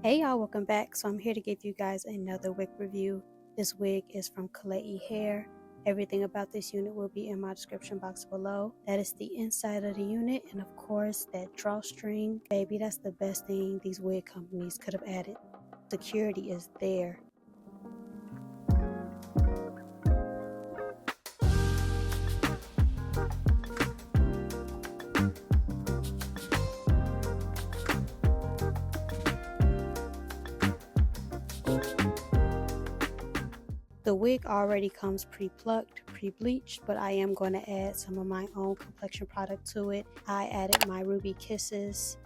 Hey y'all, welcome back. So I'm here to give you guys another wig review. This wig is from Klaiyi hair. Everything about this unit will be in my description box below. That is the inside of the unit, and of course that drawstring. Baby, that's the best thing these wig companies could have added. Security is there. The wig already comes pre-plucked, pre-bleached, but I am going to add some of my own complexion product to it. I added my Ruby Kisses.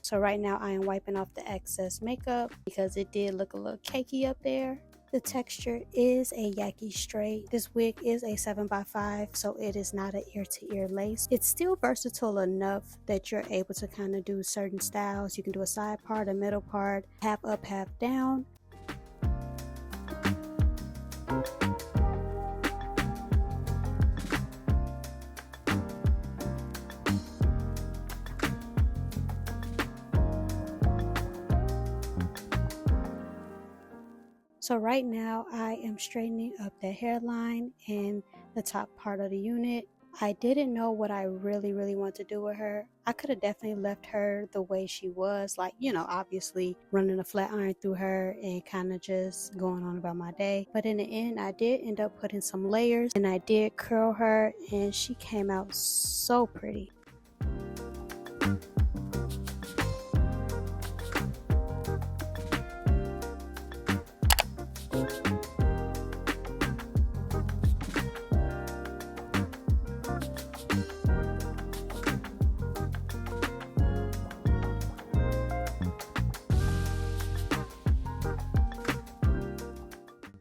So right now I am wiping off the excess makeup because it did look a little cakey up there. The texture is a Yaki straight. This wig is a 7x5, so it is not an ear-to-ear lace. It's still versatile enough that you're able to kind of do certain styles. You can do a side part, a middle part, half up, half down. So right now I am straightening up the hairline and the top part of the unit. I didn't know what I really want to do with her. I could have definitely left her the way she was, like, you know, obviously running a flat iron through her and kind of just going on about my day. But in the end, I did end up putting some layers and I did curl her and she came out so pretty.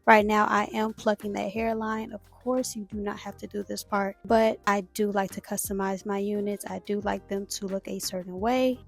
Right now I am plucking that hairline. Of course you do not have to do this part, but I do like to customize my units. I do like them to look a certain way.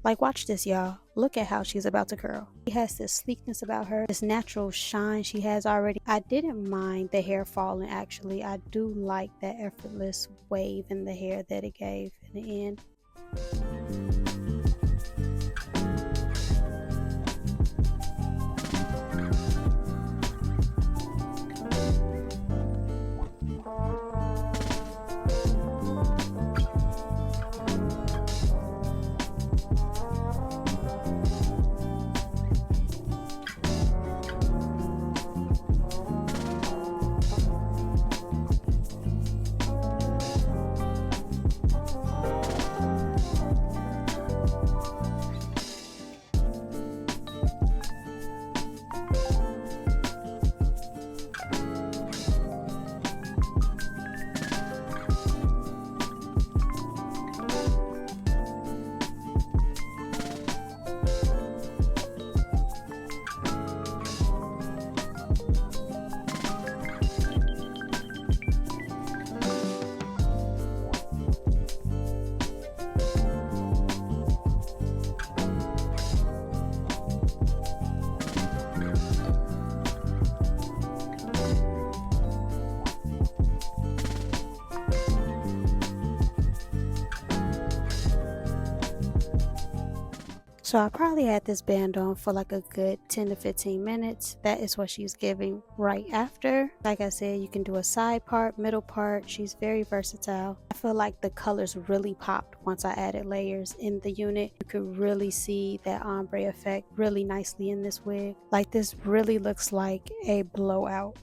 Like, watch this, y'all. Look at how she's about to curl. She has this sleekness about her, this natural shine she has already. I didn't mind the hair falling, actually. I do like that effortless wave in the hair that it gave in the end. So I probably had this band on for like a good 10 to 15 minutes. That is what she's giving right after. Like I said, you can do a side part, middle part. She's very versatile. I feel like the colors really popped once I added layers in the unit. You could really see that ombre effect really nicely in this wig. Like, this really looks like a blowout.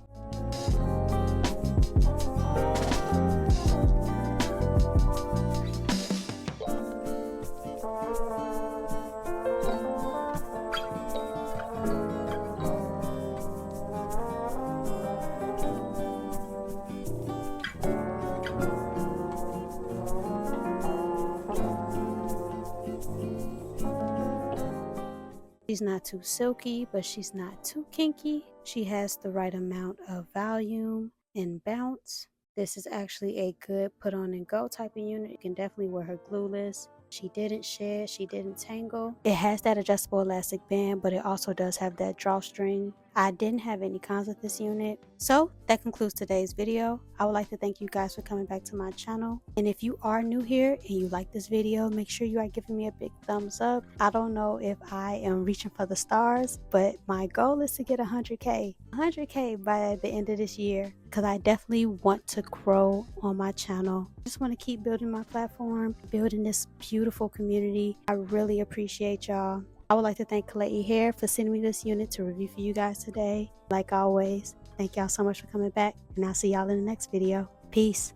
She's not too silky, but she's not too kinky. She has the right amount of volume and bounce. This is actually a good put on and go type of unit. You can definitely wear her glueless. She didn't shed, she didn't tangle. It has that adjustable elastic band, but it also does have that drawstring. I didn't have any cons with this unit. So that concludes today's video. I would like to thank you guys for coming back to my channel. And if you are new here and you like this video, make sure you are giving me a big thumbs up. I don't know if I am reaching for the stars, but my goal is to get 100K. 100K by the end of this year, because I definitely want to grow on my channel. I just want to keep building my platform, building this beautiful community. I really appreciate y'all. I would like to thank Klaiyi Hair for sending me this unit to review for you guys today. Like always, thank y'all so much for coming back, and I'll see y'all in the next video. Peace.